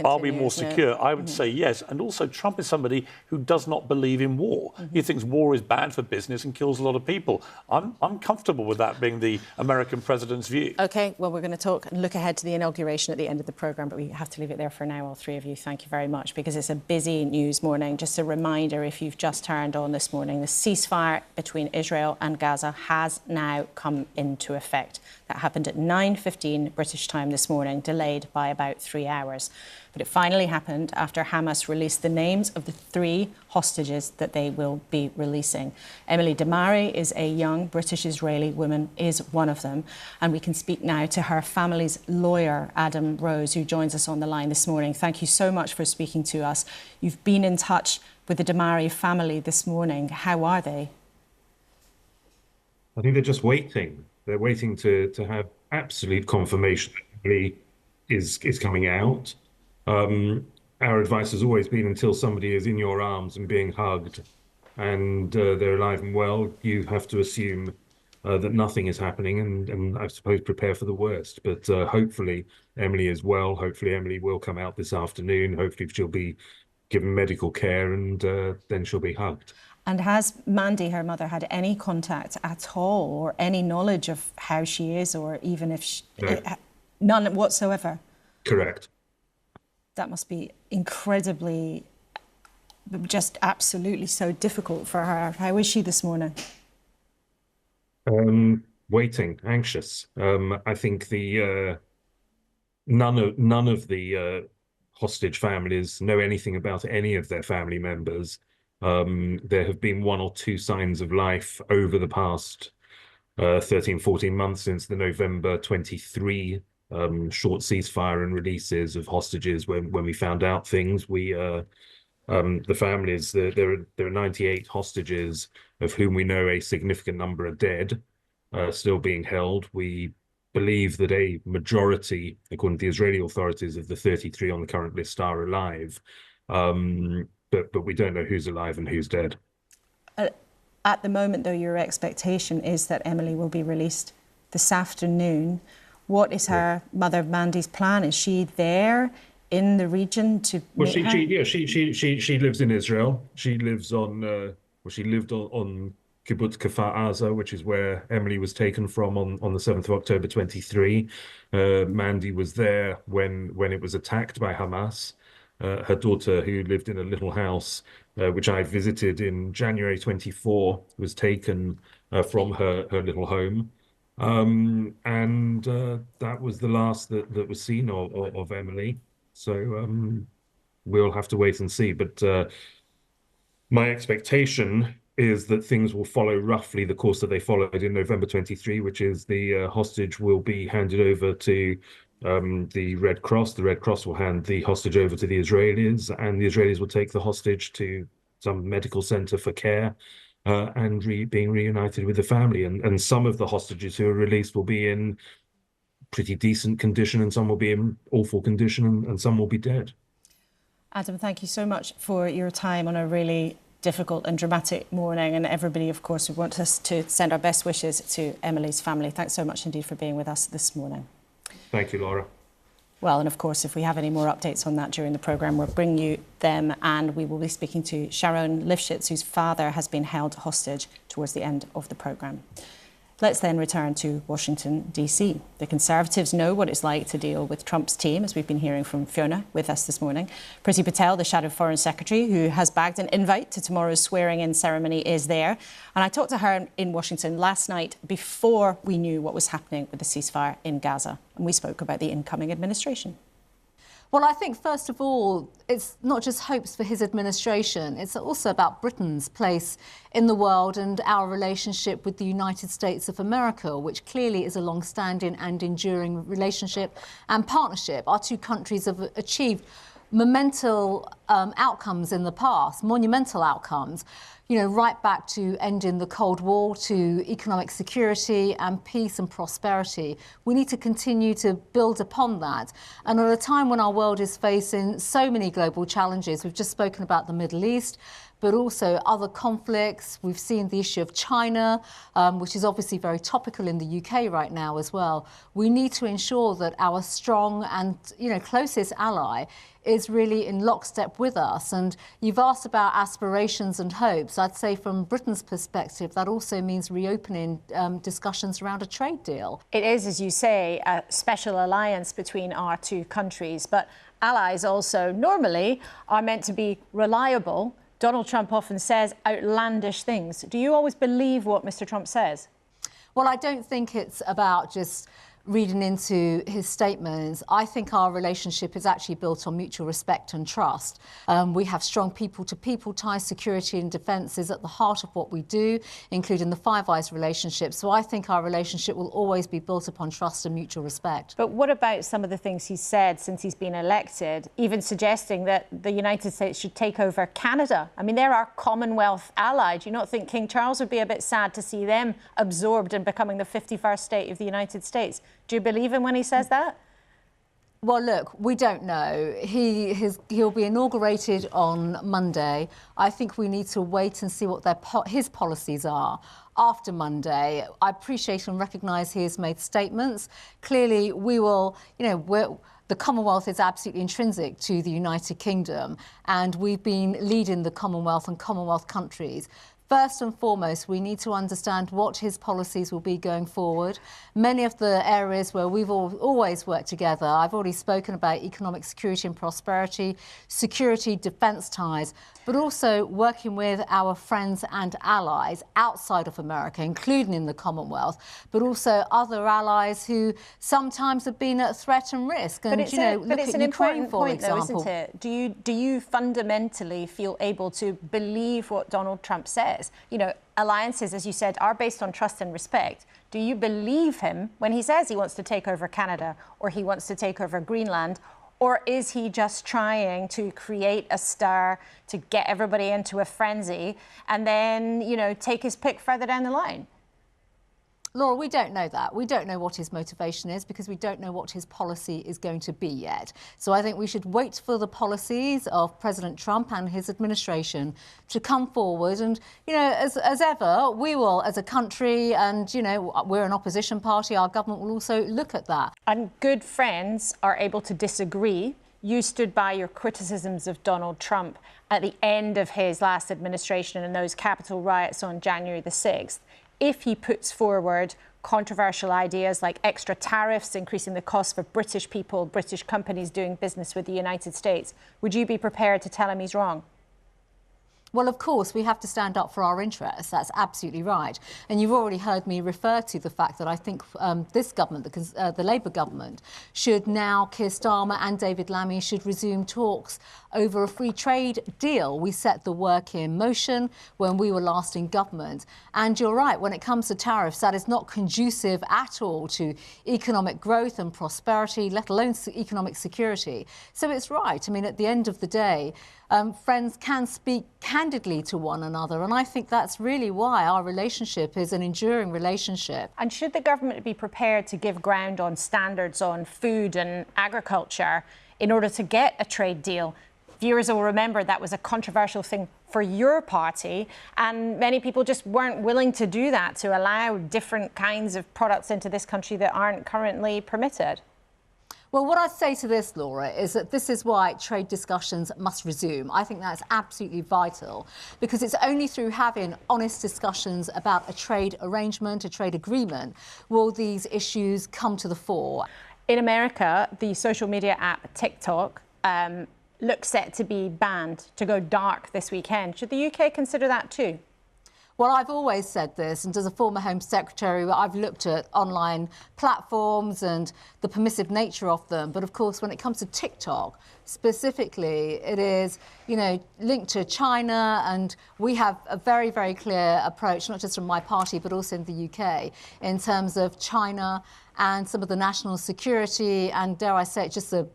are we more secure? I would say yes. And also Trump is somebody who does not believe in war. He thinks war is bad for business and kills a lot of people. I'm comfortable with that being the American president's view. OK, well, we're going to talk and look ahead to the inauguration at the end of the programme, but we have to leave it there for now, all three of you. Thank you very much, because it's a busy news morning. Just a reminder, if you've just turned on this morning, the ceasefire between Israel and Gaza has now come into effect. That happened at 9:15 British time this morning, delayed by about 3 hours. But it finally happened after Hamas released the names of the 3 hostages that they will be releasing. Emily Damari is a young British-Israeli woman, is one of them. And we can speak now to her family's lawyer, Adam Rose, who joins us on the line this morning. Thank you so much for speaking to us. You've been in touch with the Damari family this morning. How are they? I think they're just waiting. They're waiting to have absolute confirmation that Emily is coming out. Our advice has always been, until somebody is in your arms and being hugged and they're alive and well, you have to assume that nothing is happening and I suppose prepare for the worst. But hopefully Emily is well. Hopefully Emily will come out this afternoon. Hopefully she'll be given medical care and then she'll be hugged. And has Mandy, her mother, had any contact at all or any knowledge of how she is, or even if she... No. None whatsoever? Correct. That must be incredibly, just absolutely so difficult for her. How is she this morning? Waiting, anxious. I think none of the hostage families know anything about any of their family members. There have been 1 or 2 signs of life over the past 13, 14 months since the November 23 short ceasefire and releases of hostages. When we found out things, the families, there are 98 hostages, of whom we know a significant number are dead, still being held. We believe that a majority, according to the Israeli authorities, of the 33 on the current list are alive. But we don't know who's alive and who's dead. At the moment, though, your expectation is that Emily will be released this afternoon. What is her mother Mandy's plan? Is she there in the region to meet her? She lives in Israel. She lives on she lived on Kibbutz Kfar Aza, which is where Emily was taken from on the 7th of October 23. Mandy was there when it was attacked by Hamas. Her daughter, who lived in a little house, which I visited in January 24, was taken from her little home. And that was the last that was seen of Emily. So we'll have to wait and see. But my expectation is that things will follow roughly the course that they followed in November 23, which is the hostage will be handed over to the Red Cross. The Red Cross will hand the hostage over to the Israelis, and the Israelis will take the hostage to some medical center for care and being reunited with the family. And some of the hostages who are released will be in pretty decent condition, and some will be in awful condition, and some will be dead. Adam, thank you so much for your time on a really difficult and dramatic morning. And everybody, of course, would want us to send our best wishes to Emily's family. Thanks so much indeed for being with us this morning. Thank you, Laura. Well, and of course, if we have any more updates on that during the programme, we'll bring you them, and we will be speaking to Sharon Lifshitz, whose father has been held hostage towards the end of the programme. Let's then return to Washington, D.C. The Conservatives know what it's like to deal with Trump's team, as we've been hearing from Fiona with us this morning. Priti Patel, the Shadow Foreign Secretary, who has bagged an invite to tomorrow's swearing-in ceremony, is there. And I talked to her in Washington last night before we knew what was happening with the ceasefire in Gaza. And we spoke about the incoming administration. Well, I think, first of all, it's not just hopes for his administration. It's also about Britain's place in the world and our relationship with the United States of America, which clearly is a long-standing and enduring relationship and partnership. Our two countries have achieved monumental outcomes in the past, monumental outcomes, you know, right back to ending the Cold War, to economic security and peace and prosperity. We need to continue to build upon that. And at a time when our world is facing so many global challenges, we've just spoken about the Middle East, but also other conflicts. We've seen the issue of China, which is obviously very topical in the UK right now as well. We need to ensure that our strong and, you know, closest ally is really in lockstep with us. And you've asked about aspirations and hopes. I'd say from Britain's perspective, that also means reopening discussions around a trade deal. It is, as you say, a special alliance between our two countries, but allies also normally are meant to be reliable. Donald Trump often says outlandish things. Do you always believe what Mr. Trump says? Well, I don't think it's about just reading into his statements. I think our relationship is actually built on mutual respect and trust. We have strong people-to-people ties. Security and defence is at the heart of what we do, including the Five Eyes relationship. So I think our relationship will always be built upon trust and mutual respect. But what about some of the things he's said since he's been elected, even suggesting that the United States should take over Canada? I mean, they're our Commonwealth ally. Do you not think King Charles would be a bit sad to see them absorbed and becoming the 51st state of the United States? Do you believe him when he says that? Well, look, we don't know. He'll be inaugurated on Monday. I think we need to wait and see what his policies are after Monday. I appreciate and recognise he has made statements. Clearly, we will, you know, the Commonwealth is absolutely intrinsic to the United Kingdom, and we've been leading the Commonwealth and Commonwealth countries. First and foremost, we need to understand what his policies will be going forward. Many of the areas where we've always worked together, I've already spoken about economic security and prosperity, security, defence ties, but also working with our friends and allies outside of America, including in the Commonwealth, but also other allies who sometimes have been at threat and risk. And, you know, look at Ukraine, for example. Though, isn't it? Do you fundamentally feel able to believe what Donald Trump says? You know, alliances, as you said, are based on trust and respect. Do you believe him when he says he wants to take over Canada or he wants to take over Greenland? Or is he just trying to create a stir to get everybody into a frenzy and then, you know, take his pick further down the line? Laura, we don't know that. We don't know what his motivation is because we don't know what his policy is going to be yet. So I think we should wait for the policies of President Trump and his administration to come forward. And, you know, as ever, we will, as a country, and, you know, we're an opposition party, our government will also look at that. And good friends are able to disagree. You stood by your criticisms of Donald Trump at the end of his last administration and those Capitol riots on January the 6th. If he puts forward controversial ideas like extra tariffs, increasing the cost for British people, British companies doing business with the United States, would you be prepared to tell him he's wrong? Well, of course, we have to stand up for our interests. That's absolutely right. And you've already heard me refer to the fact that I think this government, the Labour government, should now, Keir Starmer and David Lammy, should resume talks over a free trade deal. We set the work in motion when we were last in government. And you're right, when it comes to tariffs, that is not conducive at all to economic growth and prosperity, let alone economic security. So it's right. I mean, at the end of the day, friends can speak candidly to one another. And I think that's really why our relationship is an enduring relationship. And should the government be prepared to give ground on standards on food and agriculture in order to get a trade deal? Viewers will remember that was a controversial thing for your party, and many people just weren't willing to do that, to allow different kinds of products into this country that aren't currently permitted. Well, what I'd say to this, Laura, is that this is why trade discussions must resume. I think that's absolutely vital, because it's only through having honest discussions about a trade arrangement, a trade agreement, will these issues come to the fore. In America, the social media app TikTok looks set to be banned, to go dark this weekend. Should the UK consider that too? Well, I've always said this, and as a former Home Secretary, I've looked at online platforms and the permissive nature of them. But of course, when it comes to TikTok, specifically, it is, linked to China, and we have a very, very clear approach, not just from my party, but also in the UK, in terms of China and some of the national security and, dare I say it, just the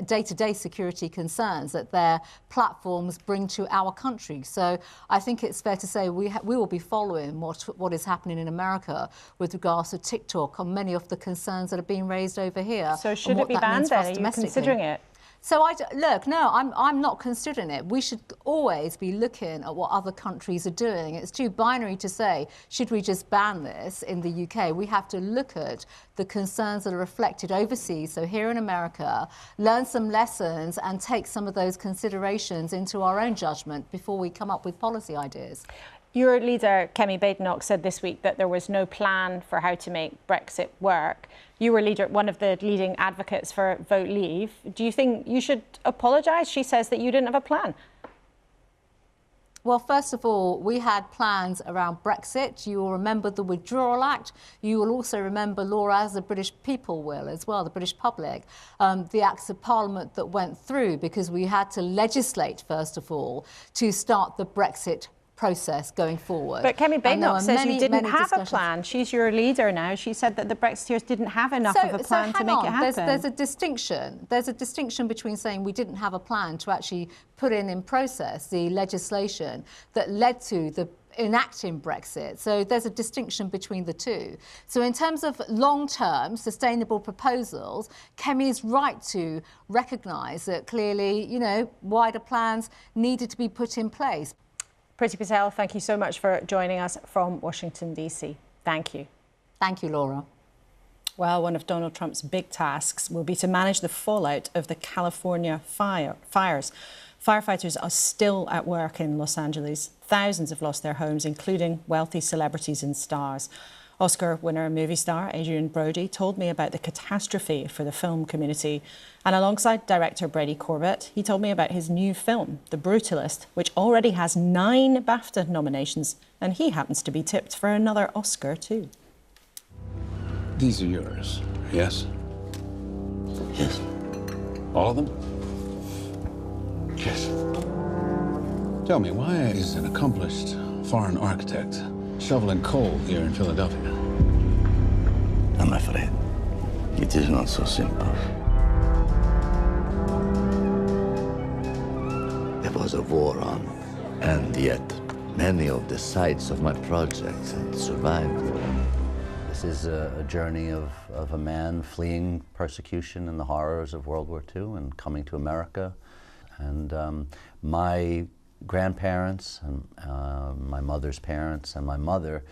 day-to-day security concerns that their platforms bring to our country. So I think it's fair to say we will be following what is happening in America with regards to TikTok on many of the concerns that are being raised over here. So should it be banned then? Are you considering it? So look, no, I'm not considering it. We should always be looking at what other countries are doing. It's too binary to say, should we just ban this in the UK? We have to look at the concerns that are reflected overseas, so here in America, learn some lessons and take some of those considerations into our own judgment before we come up with policy ideas. Your leader, Kemi Badenoch, said this week that there was no plan for how to make Brexit work. You were one of the leading advocates for vote leave. Do you think you should apologise? She says that you didn't have a plan. Well, first of all, we had plans around Brexit. You will remember the Withdrawal Act. You will also remember, Laura, as the British people will as well, the British public, the Acts of Parliament that went through, because we had to legislate, first of all, to start the Brexit process going forward. But Kemi Badenoch says you didn't have a plan. She's your leader now. She said that the Brexiteers didn't have enough of a plan to make it happen. There's a distinction. There's a distinction between saying we didn't have a plan to actually put in process the legislation that led to the enacting Brexit. So there's a distinction between the two. So in terms of long-term sustainable proposals, Kemi is right to recognise that clearly, wider plans needed to be put in place. Priti Patel, thank you so much for joining us from Washington, D.C. Thank you. Thank you, Laura. Well, one of Donald Trump's big tasks will be to manage the fallout of the California fires. Firefighters are still at work in Los Angeles. Thousands have lost their homes, including wealthy celebrities and stars. Oscar winner movie star Adrian Brody told me about the catastrophe for the film community. And alongside director Brady Corbett, he told me about his new film, The Brutalist, which already has 9 BAFTA nominations. And he happens to be tipped for another Oscar too. These are yours, yes? Yes. All of them? Yes. Tell me, why is an accomplished foreign architect shoveling coal here in Philadelphia? I'm afraid it is not so simple. There was a war on, and yet many of the sites of my projects had survived. This is a journey of a man fleeing persecution and the horrors of World War II and coming to America. And my grandparents and my mother's parents and my mother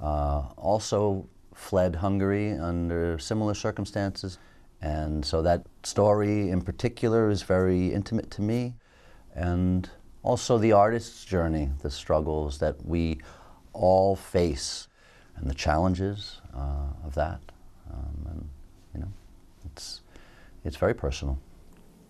also fled Hungary under similar circumstances. And so that story in particular is very intimate to me. And also the artist's journey, the struggles that we all face and the challenges of that. It's very personal.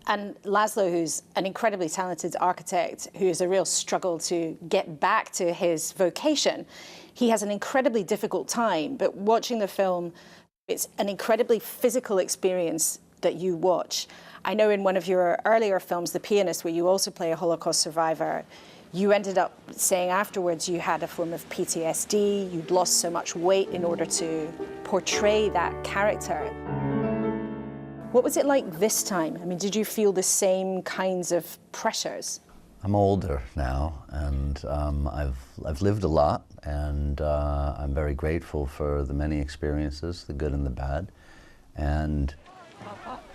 And Laszlo, who's an incredibly talented architect, who is a real struggle to get back to his vocation, he has an incredibly difficult time. But watching the film, it's an incredibly physical experience that you watch. I know in one of your earlier films, The Pianist, where you also play a Holocaust survivor, you ended up saying afterwards you had a form of PTSD, you'd lost so much weight in order to portray that character. What was it like this time? I mean, did you feel the same kinds of pressures? I'm older now, and I've lived a lot, and I'm very grateful for the many experiences, the good and the bad. And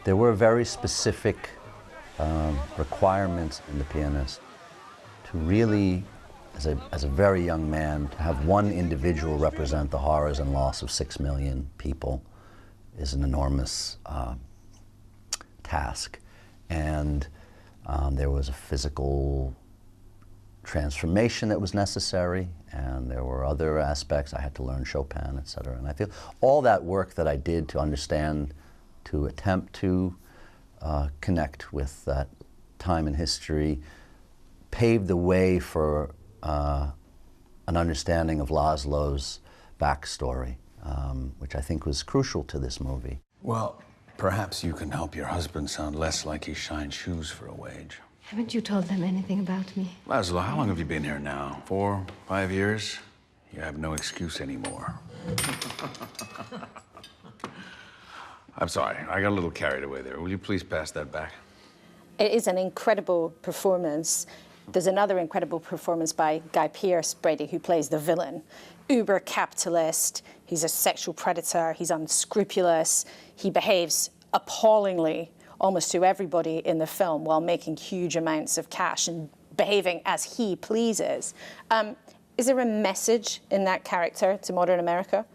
there were very specific requirements in The Pianist to really, as a very young man, to have one individual represent the horrors and loss of 6 million people is an enormous task. And there was a physical transformation that was necessary, and there were other aspects. I had to learn Chopin, etc. And I feel all that work that I did to understand, to attempt to connect with that time in history, paved the way for an understanding of Laszlo's backstory, which I think was crucial to this movie. Well, perhaps you can help your husband sound less like he shines shoes for a wage. Haven't you told them anything about me? Laszlo, how long have you been here now? 4, 5 years? You have no excuse anymore. I'm sorry, I got a little carried away there. Will you please pass that back? It is an incredible performance. There's another incredible performance by Guy Pearce, Brady, who plays the villain. Uber capitalist, he's a sexual predator, he's unscrupulous, he behaves appallingly almost to everybody in the film while making huge amounts of cash and behaving as he pleases. Is there a message in that character to modern America?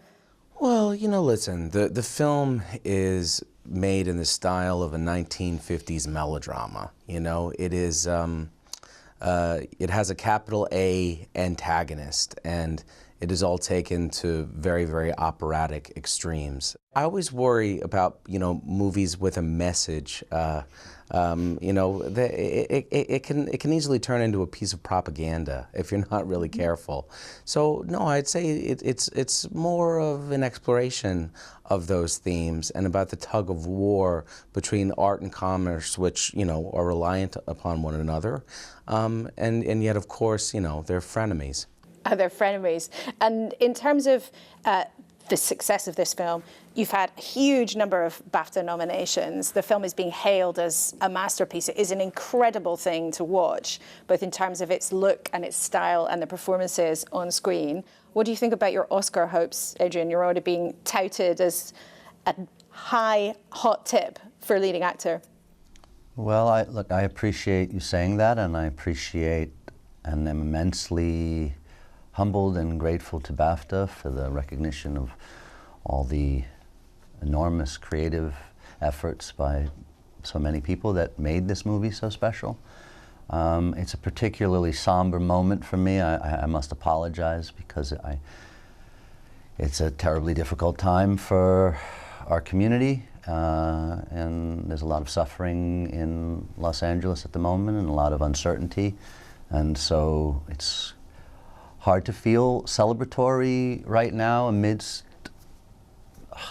Well, you know, listen, the film is made in the style of a 1950s melodrama. You know, it is, it has a capital A antagonist, and it is all taken to very, very operatic extremes. I always worry about, you know, movies with a message. You know, it can easily turn into a piece of propaganda if you're not really careful. So no, I'd say it's more of an exploration of those themes and about the tug of war between art and commerce, which, you know, are reliant upon one another, and yet, of course, you know, they're frenemies. They're frenemies. And in terms of the success of this film, you've had a huge number of BAFTA nominations. The film is being hailed as a masterpiece. It is an incredible thing to watch, both in terms of its look and its style and the performances on screen. What do you think about your Oscar hopes, Adrian? You're already being touted as a high, hot tip for leading actor. Well, look, I appreciate you saying that, and I appreciate and am immensely humbled and grateful to BAFTA for the recognition of all the enormous creative efforts by so many people that made this movie so special. It's a particularly somber moment for me. I must apologize because it's a terribly difficult time for our community, and there's a lot of suffering in Los Angeles at the moment and a lot of uncertainty, and so it's hard to feel celebratory right now amidst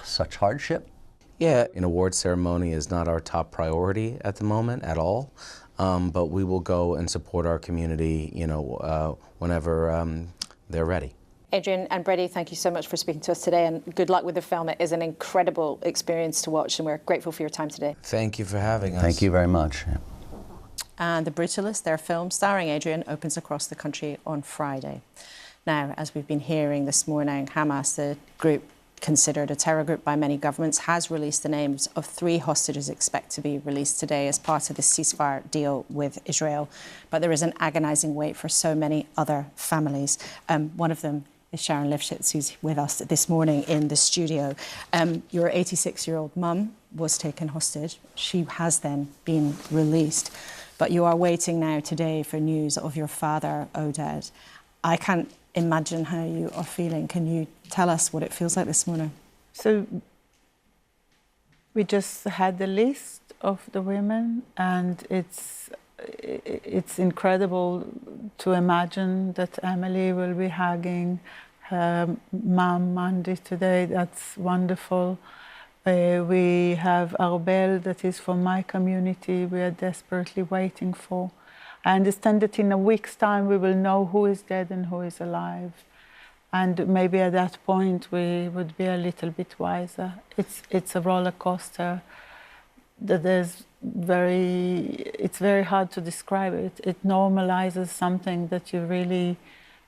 such hardship. Yeah, an award ceremony is not our top priority at the moment at all, but we will go and support our community, you know, whenever they're ready. Adrian and Brady, thank you so much for speaking to us today, and good luck with the film. It is an incredible experience to watch, and we're grateful for your time today. Thank you for having us. Thank you very much. And The Brutalist, their film starring Adrian, opens across the country on Friday. Now, as we've been hearing this morning, Hamas, the group considered a terror group by many governments, has released the names of 3 hostages expected to be released today as part of the ceasefire deal with Israel. But there is an agonising wait for so many other families. One of them is Sharon Lifshitz, who's with us this morning in the studio. Your 86-year-old mum was taken hostage. She has then been released. But you are waiting now today for news of your father, Oded. I can't imagine how you are feeling. Can you tell us what it feels like this morning? So we just had the list of the women, and it's incredible to imagine that Emily will be hugging her mum Mandy today. That's wonderful. We have Arbel, that is from my community, we are desperately waiting for. I understand that in a week's time we will know who is dead and who is alive. And maybe at that point we would be a little bit wiser. It's a roller coaster. It's very hard to describe it. It normalizes something that you really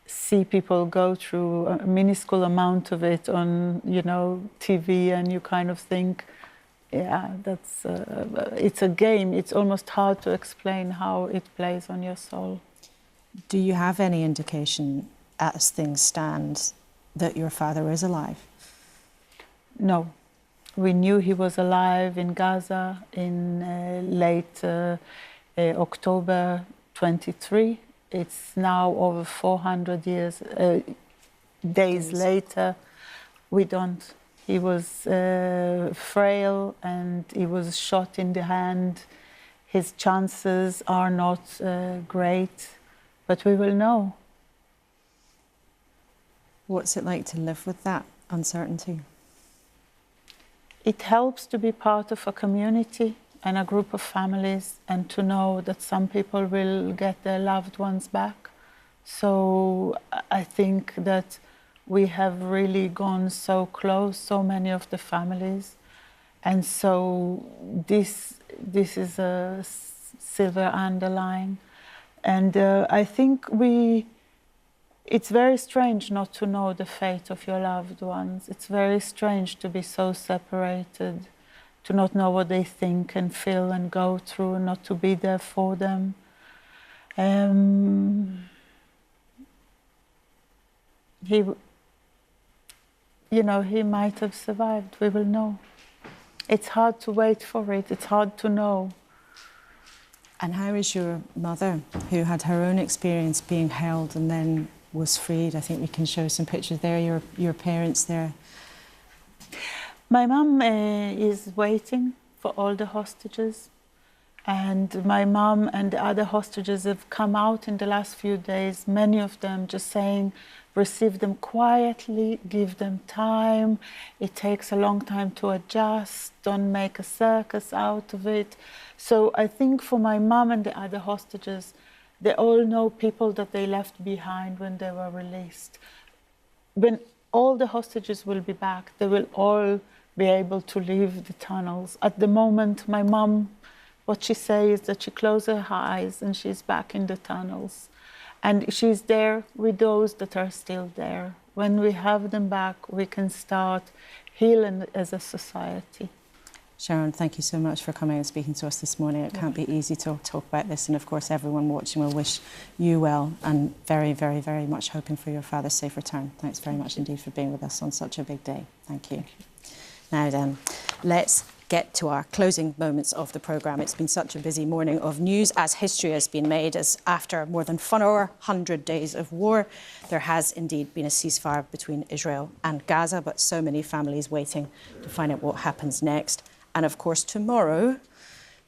see people go through, a minuscule amount of it on, you know, TV, and you kind of think, yeah, that's it's a game. It's almost hard to explain how it plays on your soul. Do you have any indication, as things stand, that your father is alive? No. We knew he was alive in Gaza in late October 23. It's now over 400 days later. We don't. He was frail and he was shot in the hand. His chances are not great, but we will know. What's it like to live with that uncertainty? It helps to be part of a community and a group of families and to know that some people will get their loved ones back. So I think that we have really gone so close, so many of the families. And so this is a silver underline. And I think it's very strange not to know the fate of your loved ones. It's very strange to be so separated, to not know what they think and feel and go through, not to be there for them. He might have survived, we will know. It's hard to wait for it, it's hard to know. And how is your mother, who had her own experience being held and then was freed? I think we can show some pictures there, your parents there. My mum is waiting for all the hostages. And my mum and the other hostages have come out in the last few days, many of them just saying, receive them quietly, give them time. It takes a long time to adjust, don't make a circus out of it. So I think for my mum and the other hostages, they all know people that they left behind when they were released. When all the hostages will be back, they will all be able to leave the tunnels. At the moment, my mum, what she says is that she closes her eyes and she's back in the tunnels. And she's there with those that are still there. When we have them back, we can start healing as a society. Sharon, thank you so much for coming and speaking to us this morning. It can't be easy to talk about this. And of course, everyone watching will wish you well and very, very, very much hoping for your father's safe return. Thanks very much indeed for being with us on such a big day. Thank you. Now then, let's get to our closing moments of the programme. It's been such a busy morning of news as history has been made, as after more than 400 days of war, there has indeed been a ceasefire between Israel and Gaza, but so many families waiting to find out what happens next. And of course, tomorrow,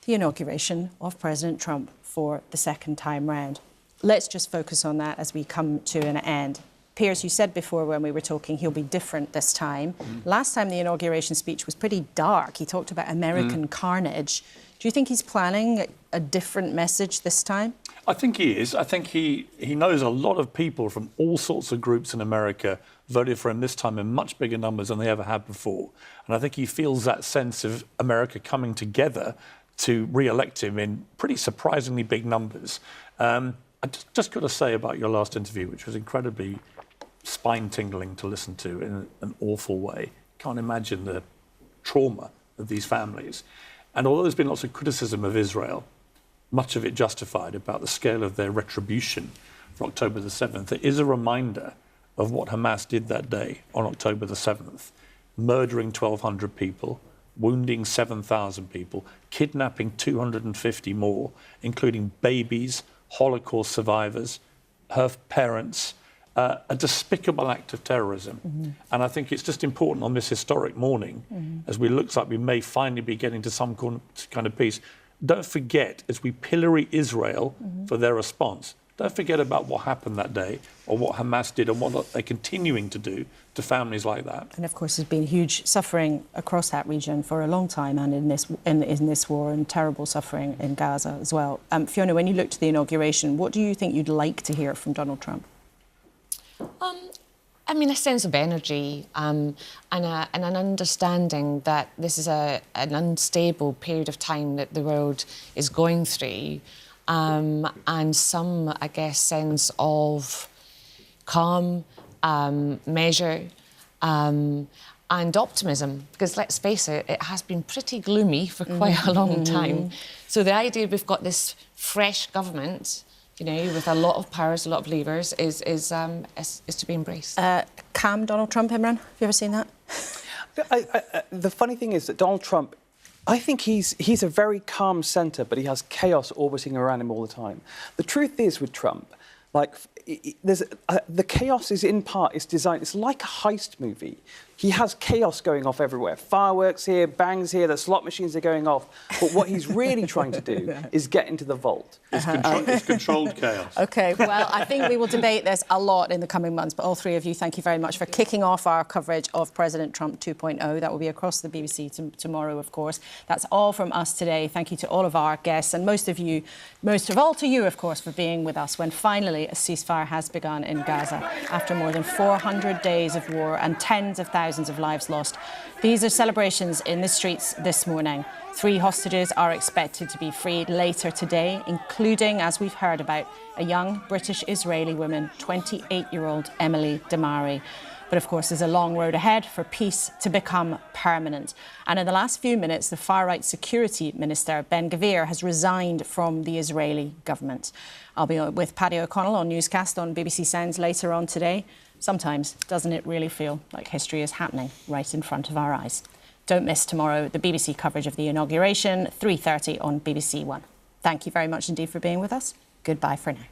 the inauguration of President Trump for the second time round. Let's just focus on that as we come to an end. Piers, you said before when we were talking he'll be different this time. Last time the inauguration speech was pretty dark. He talked about American carnage. Do you think he's planning a different message this time? I think he is. I think he knows a lot of people from all sorts of groups in America voted for him this time in much bigger numbers than they ever had before. And I think he feels that sense of America coming together to re-elect him in pretty surprisingly big numbers. I just got to say about your last interview, which was incredibly spine-tingling to listen to in an awful way. Can't imagine the trauma of these families. And although there's been lots of criticism of Israel, much of it justified, about the scale of their retribution for October the 7th, it is a reminder of what Hamas did that day on October the 7th, murdering 1,200 people, wounding 7,000 people, kidnapping 250 more, including babies, Holocaust survivors, her parents, a despicable act of terrorism. And I think it's just important on this historic morning, as we look like we may finally be getting to some kind of peace, don't forget, as we pillory Israel for their response, don't forget about what happened that day or what Hamas did and what they're continuing to do to families like that. And of course, there's been huge suffering across that region for a long time, and in this war, and terrible suffering in Gaza as well. Fiona, when you look to the inauguration, what do you think you'd like to hear from Donald Trump? I mean, a sense of energy and an understanding that this is an unstable period of time that the world is going through, and some, I guess, sense of calm, measure, and optimism. Because let's face it, it has been pretty gloomy for quite a long time. So the idea we've got this fresh government, you know, with a lot of powers, a lot of levers, is to be embraced. Calm Donald Trump, Imran? Have you ever seen that? The funny thing is that Donald Trump, I think he's a very calm centre, but he has chaos orbiting around him all the time. The truth is with Trump, like, the chaos is in part, it's designed, it's like a heist movie. He has chaos going off everywhere. Fireworks here, bangs here, the slot machines are going off. But what he's really trying to do is get into the vault. It's controlled chaos. OK, well, I think we will debate this a lot in the coming months. But all three of you, thank you very much for kicking off our coverage of President Trump 2.0. That will be across the BBC tomorrow, of course. That's all from us today. Thank you to all of our guests and most of all to you, of course, for being with us when finally a ceasefire has begun in Gaza after more than 400 days of war and tens of thousands of lives lost. These are celebrations in the streets this morning. 3 hostages are expected to be freed later today, including, as we've heard about, a young British-Israeli woman, 28-year-old Emily Damari. But of course, there's a long road ahead for peace to become permanent. And in the last few minutes, the far-right security minister, Ben Gvir, has resigned from the Israeli government. I'll be with Paddy O'Connell on Newscast on BBC Sounds later on today. Sometimes, doesn't it really feel like history is happening right in front of our eyes? Don't miss tomorrow the BBC coverage of the inauguration, 3:30 on BBC One. Thank you very much indeed for being with us. Goodbye for now.